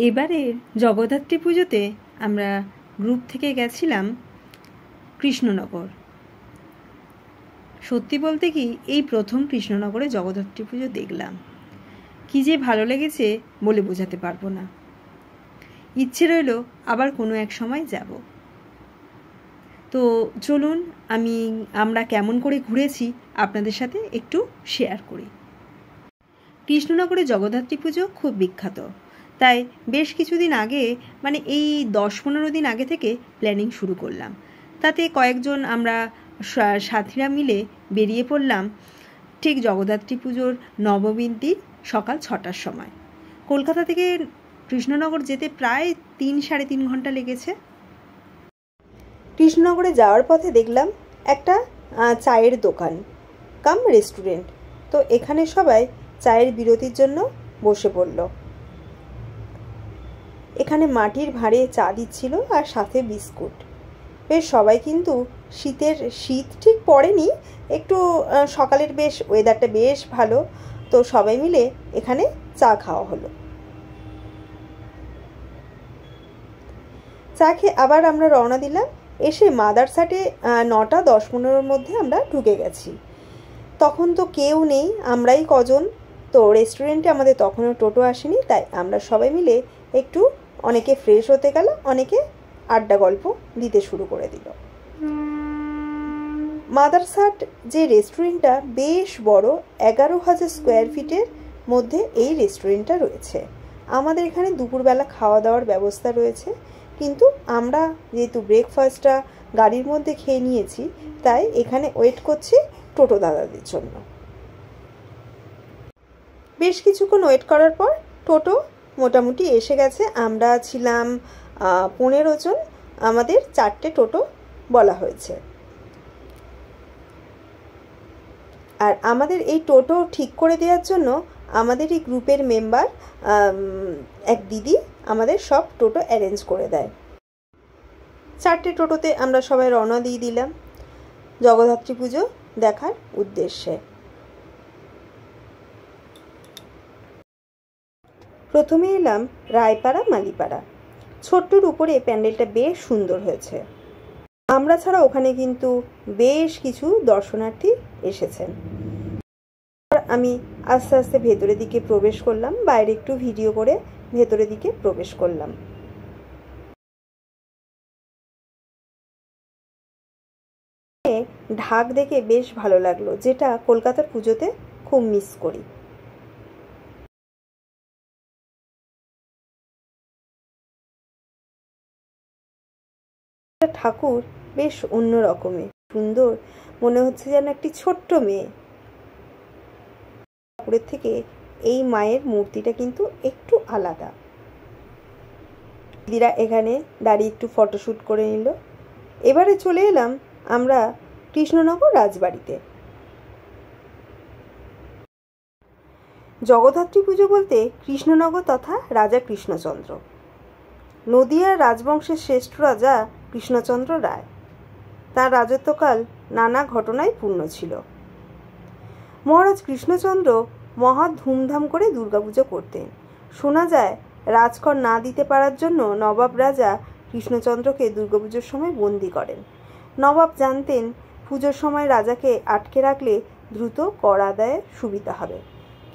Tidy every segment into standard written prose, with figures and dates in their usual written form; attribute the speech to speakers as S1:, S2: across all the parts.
S1: এবারে জগদ্ধাত্রী পুজোতে আমরা গ্রুপ থেকে গেছিলাম কৃষ্ণনগর। সত্যি বলতে কি, এই প্রথম কৃষ্ণনগরে জগদ্ধাত্রী পুজো দেখলাম। কী যে ভালো লেগেছে বলে বোঝাতে পারবো না। ইচ্ছে রইল আবার কোনো এক সময় যাব। তো চলুন আমরা কেমন করে ঘুরেছি আপনাদের সাথে একটু শেয়ার করি। কৃষ্ণনগরে জগদ্ধাত্রী পুজো খুব বিখ্যাত, তাই বেশ কিছুদিন আগে, মানে এই 10-15 দিন আগে থেকে প্ল্যানিং শুরু করলাম। তাতে কয়েকজন আমরা সাথীরা মিলে বেরিয়ে পড়লাম ঠিক জগদ্ধাত্রী পুজোর নবমীর দিন সকাল 6টার সময়। কলকাতা থেকে কৃষ্ণনগর যেতে প্রায় 3-3.5 ঘন্টা লেগেছে। কৃষ্ণনগরে যাওয়ার পথে দেখলাম একটা চায়ের দোকান কাম রেস্টুরেন্ট। তো এখানে সবাই চায়ের বিরতির জন্য বসে পড়ল। এখানে মাটির ভাঁড়ে চা দিচ্ছিল আর সাথে বিস্কুট। বেশ সবাই কিন্তু শীত ঠিক পড়েনি, একটু সকালের বেশ ওয়েদারটা বেশ ভালো, তো সবাই মিলে এখানে চা খাওয়া হলো। চা খেয়ে আবার আমরা রওনা দিলাম। এসে মাদারসাটে 9:10-15 মধ্যে আমরা ঢুকে গেছি। তখন তো কেউ নেই, আমরাই কজন। তো রেস্টুরেন্টে আমাদের তখনও টোটো আসেনি, তাই আমরা সবাই মিলে একটু, অনেকে ফ্রেশ হতে গেল, অনেকে আড্ডা গল্প দিতে শুরু করে দিল। মাদারসাট যে রেস্টুরেন্টটা বেশ বড়, 11,000 স্কোয়ার ফিটের মধ্যে এই রেস্টুরেন্টটা রয়েছে। আমাদের এখানে দুপুরবেলা খাওয়া দাওয়ার ব্যবস্থা রয়েছে, কিন্তু আমরা যেহেতু ব্রেকফাস্টটা গাড়ির মধ্যে খেয়ে নিয়েছি, তাই এখানে ওয়েট করছি টোটো দাদাদের জন্য। বেশ কিছুক্ষণ ওয়েট করার পর টোটো মোটামুটি এসে গেছে। আমরা ছিলাম 15 জন, আমাদের 4টে টোটো বলা হয়েছে। আর আমাদের এই টোটো ঠিক করে দেওয়ার জন্য আমাদের এই গ্রুপের মেম্বার এক দিদি আমাদের সব টোটো অ্যারেঞ্জ করে দেয়। 4টে টোটোতে আমরা সবাই রওনা দিয়ে দিলাম জগদ্ধাত্রী পুজো দেখার উদ্দেশ্যে। প্রথমে এলাম রায়পাড়া মালিপাড়া। ছোট্টর উপরে প্যান্ডেলটা বেশ সুন্দর হয়েছে। আমরা ছাড়া ওখানে কিন্তু বেশ কিছু দর্শনার্থী এসেছেন। আমি আস্তে আস্তে ভেতরের দিকে প্রবেশ করলাম, বাইরে একটু ভিডিও করে ভেতরের দিকে প্রবেশ করলাম। ঢাক দেখে বেশ ভালো লাগলো, যেটা কলকাতার পুজোতে খুব মিস করি। ঠাকুর বেশ অন্য রকমের সুন্দর, মনে হচ্ছে যেন একটি ছোট্ট মেয়ে। ঠাকুরের থেকে এই মায়ের মূর্তিটা কিন্তু একটু আলাদা। দিদিরা এখানে দাঁড়িয়ে একটু ফটোশ্যুট করে নিল। এবারে চলে এলাম আমরা কৃষ্ণনগর রাজবাড়িতে। জগদ্ধাত্রী পুজো বলতে কৃষ্ণনগর তথা রাজা কৃষ্ণচন্দ্র। নদিয়ার রাজবংশের শ্রেষ্ঠ রাজা কৃষ্ণচন্দ্র রায়। তার রাজত্বকাল নানা ঘটনায় পূর্ণ ছিল। মহারাজ কৃষ্ণচন্দ্র মহা ধুমধাম করে দুর্গাপুজো করতেন। শোনা যায় রাজকর না দিতে পারার জন্য নবাব রাজা কৃষ্ণচন্দ্রকে দুর্গাপুজোর সময় বন্দি করেন। নবাব জানতেন পুজোর সময় রাজাকে আটকে রাখলে দ্রুত কর আদায়ে সুবিধা হবে,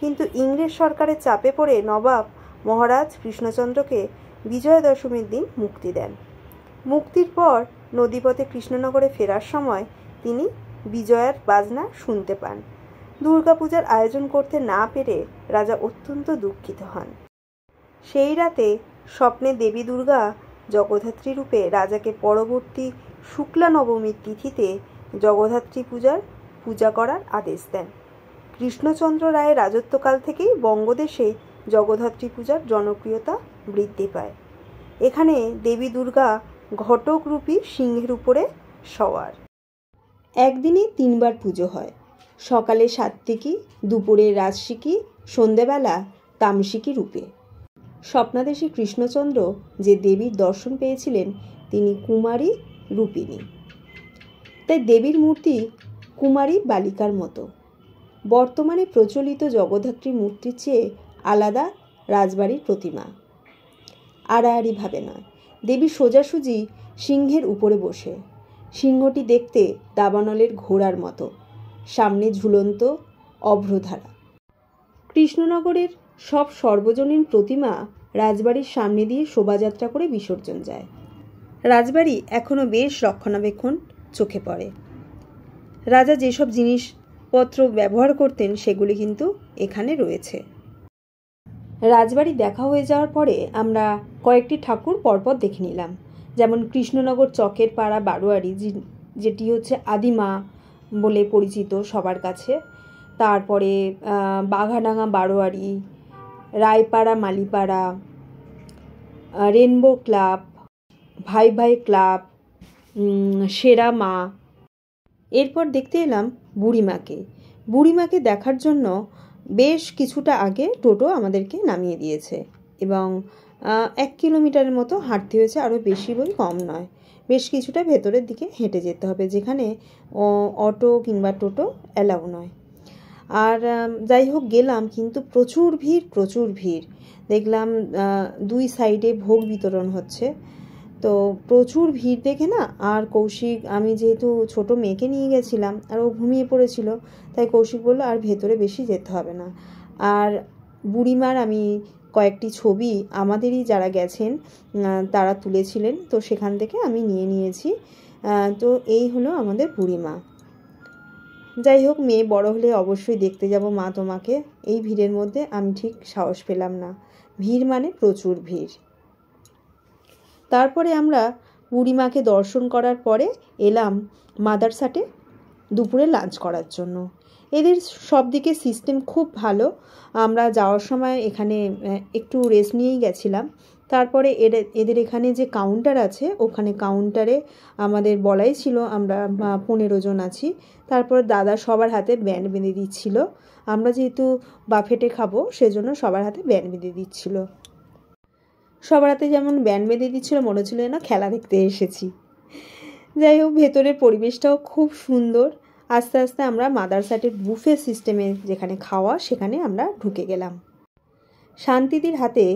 S1: কিন্তু ইংরেজ সরকারের চাপে পড়ে নবাব মহারাজ কৃষ্ণচন্দ্রকে বিজয়া দশমীর দিন মুক্তি দেন। মুক্তির পর নদীপথে কৃষ্ণনগরে ফেরার সময় তিনি বিজয়ার বাজনা শুনতে পান। দুর্গাপূজার আয়োজন করতে না পেরে রাজা অত্যন্ত দুঃখিত হন। সেই রাতে স্বপ্নে দেবী দুর্গা জগদ্ধাত্রী রূপে রাজাকে পরবর্তী শুক্লা নবমীর তিথিতে জগদ্ধাত্রী পূজা করার আদেশ দেন। কৃষ্ণচন্দ্র রায়ের রাজত্বকাল থেকেই বঙ্গদেশে জগদ্ধাত্রী পূজার জনপ্রিয়তা বৃদ্ধি পায়। এখানে দেবী দুর্গা ঘটকরূপী সিংহের উপরে সওয়ার। একদিনে 3 বার পুজো হয়। সকালে সাত্ত্বিকী, দুপুরে রাজসিকী, সন্ধ্যাবেলা তামসিকী রূপে। স্বপ্নাদেশী কৃষ্ণচন্দ্র যে দেবীর দর্শন পেয়েছিলেন তিনি কুমারী রূপিণী, তাই দেবীর মূর্তি কুমারী বালিকার মতো। বর্তমানে প্রচলিত জগদ্ধাত্রী মূর্তির চেয়ে আলাদা রাজবাড়ির প্রতিমা। আড়াআড়িভাবে নয়, দেবী সোজাসুজি সিংহের উপরে বসে। সিংহটি দেখতে দাবানলের ঘোড়ার মতো, সামনে ঝুলন্ত অভ্রধারা। কৃষ্ণনগরের সব সর্বজনীন প্রতিমা রাজবাড়ির সামনে দিয়ে শোভাযাত্রা করে বিসর্জন যায়। রাজবাড়ি এখনও বেশ রক্ষণাবেক্ষণ চোখে পড়ে। রাজা যেসব জিনিসপত্র ব্যবহার করতেন সেগুলি কিন্তু এখানে রয়েছে। রাজবাড়ি দেখা হয়ে যাওয়ার পরে আমরা কয়েকটি ঠাকুর পরপর দেখে নিলাম, যেমন কৃষ্ণনগর চকের পাড়া বারোয়ারি, যেটি হচ্ছে আদিমা বলে পরিচিত সবার কাছে। তারপরে বাঘাডাঙ্গা বারোয়ারি, রায়পাড়া মালিপাড়া, রেনবো ক্লাব, ভাই ভাই ক্লাব, সেরা মা। এরপর দেখতে এলাম বুড়িমাকে। বুড়িমাকে দেখার জন্য বেশ কিছুটা আগে টোটো আমাদেরকে নামিয়ে দিয়েছে এবং 1 কিলোমিটারের মতো হাঁটতে হয়েছে, আরও বেশি বই কম নয়। বেশ কিছুটা ভেতরের দিকে হেঁটে যেতে হবে, যেখানে অটো কিংবা টোটো অ্যালাউ নয়। আর যাই হোক গেলাম, কিন্তু প্রচুর ভিড়। দেখলাম 2 সাইডে ভোগ বিতরণ হচ্ছে, তো প্রচুর ভিড় দেখে না, আর কৌশিক, আমি যেহেতু ছোট মেয়েকে নিয়ে গেছিলাম আর ও ঘুমিয়ে পড়েছিল, তাই কৌশিক বললো আর ভেতরে বেশি যেতে হবে না। আর বুড়িমার আমি কয়েকটি ছবি আমাদেরই যারা গেছেন তারা তুলেছিলেন, তো সেখান থেকে আমি নিয়েছি। তো এই হলো আমাদের বুড়িমা। যাই হোক, মেয়ে বড় হলে অবশ্যই দেখতে যাব মা তোমাকে। এই ভিড়ের মধ্যে আমি ঠিক সাহস পেলাম না, ভিড় মানে প্রচুর ভিড়। তারপরে আমরা বুড়িমাকে দর্শন করার পরে এলাম মাদারসাটে দুপুরে লাঞ্চ করার জন্য। এদের সব দিকে সিস্টেম খুব ভালো। আমরা যাওয়ার সময় এখানে একটু রেস্ট নিয়েই গেছিলাম। তারপরে এদের এখানে যে কাউন্টার আছে, ওখানে কাউন্টারে আমাদের বলাই ছিল আমরা 15 জন আছি। তারপর দাদা সবার হাতে ব্যান্ড বেঁধে দিচ্ছিল। আমরা যেহেতু বাফেটে খাবো সেজন্য সবার হাতে ব্যান্ড বেঁধে দিচ্ছিল। সবার হাতে যেমন ব্যান্ড বেঁধে দিচ্ছিল, মনে হচ্ছিল না খেলা দেখতে এসেছি। যাই হোক, ভেতরের পরিবেশটাও খুব সুন্দর। আস্তে আস্তে আমরা মাদারসাটের বুফে সিস্টেমে যেখানে খাওয়া, সেখানে আমরা ঢুকে গেলাম। শান্তিদির হাতে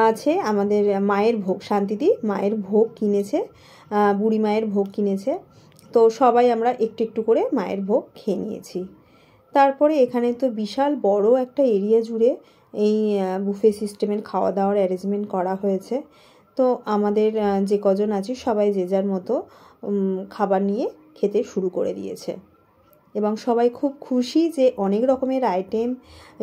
S1: আছে আমাদের মায়ের ভোগ। শান্তিদি মায়ের ভোগ কিনেছে, বুড়ি মায়ের ভোগ কিনেছে। তো সবাই আমরা একটু একটু করে মায়ের ভোগ খেয়ে নিয়েছি। তারপরে এখানে তো বিশাল বড় একটা এরিয়া জুড়ে এই বুফে সিস্টেমের খাওয়া দাওয়ার অ্যারেঞ্জমেন্ট করা হয়েছে। তো আমাদের যে কজন আছি সবাই যে যার মতো খাবার নিয়ে খেতে শুরু করে দিয়েছে এবং সবাই খুব খুশি যে অনেক রকমের আইটেম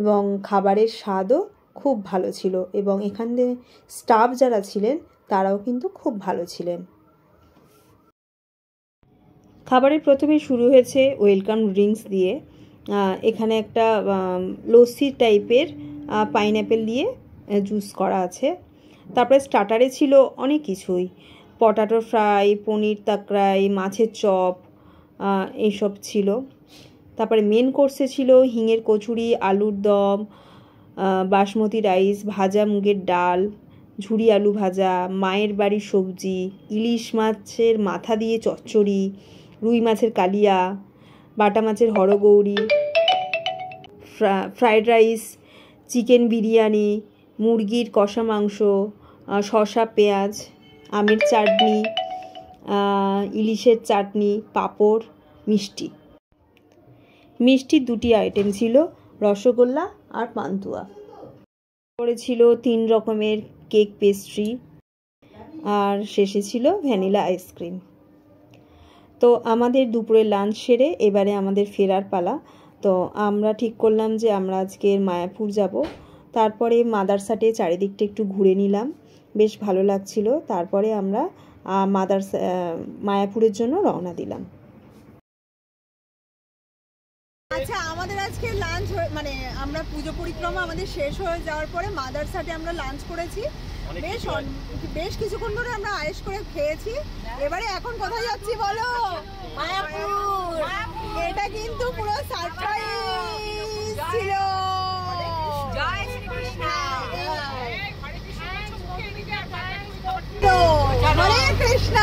S1: এবং খাবারের স্বাদও খুব ভালো ছিল এবং এখানে স্টাফ যারা ছিলেন তারাও কিন্তু খুব ভালো ছিলেন। খাবারের প্রথমে শুরু হয়েছে ওয়েলকাম ড্রিঙ্কস দিয়ে। এখানে একটা লস্যি টাইপের পাইনঅ্যাপেল দিয়ে জুস করা আছে। তারপরে স্টার্টারে ছিল অনেক কিছুই, পটাটো ফ্রাই, পনির তাকরাই, মাছের চপ, এইসব ছিল। তারপরে মেন কোর্সে ছিল হিঙের কচুরি, আলুর দম, বাসমতি রাইস, ভাজা মুগের ডাল, ঝুরি আলু ভাজা, মায়ের বাড়ির সবজি, ইলিশ মাছের মাথা দিয়ে চচ্চড়ি, রুই মাছের কালিয়া, বাটা মাছের হরগৌরি, ফ্রায়েড রাইস, চিকেন বিরিয়ানি, মুরগির কষা মাংস, শসা পেঁয়াজ, আমের চাটনি, ইলিশের চাটনি, পাঁপড়, মিষ্টি। মিষ্টির 2টি আইটেম ছিল, রসগোল্লা আর পান্তুয়া। পরে ছিল 3 রকমের কেক পেস্ট্রি আর শেষে ছিল ভ্যানিলা আইসক্রিম। তো আমাদের দুপুরের লাঞ্চ সেরে এবারে আমাদের ফেরার পালা। তো আমরা ঠিক করলাম যে আমরা আজকে মায়াপুর যাব। তারপরে মাদারসাটে চারিদিকটা একটু ঘুরে নিলাম, বেশ ভালো লাগছিল। তারপরে আমরা মায়াপুরের জন্য রওনা দিলাম।
S2: আচ্ছা, আমাদের আজকে লাঞ্চ মানে আমরা পুজো পরিক্রমা আমাদের শেষ হয়ে যাওয়ার পরে মাদারসাটে আমরা লাঞ্চ করেছি। বেশ কিছুক্ষণ ধরে আমরা আয়েশ করে খেয়েছি। এবারে এখন কোথায় যাচ্ছি বলো? মায়াপুর। এটা কিন্তু পুরো সারপ্রাইজ ছিল। জয় শ্রীকৃষ্ণ। হরে কৃষ্ণ।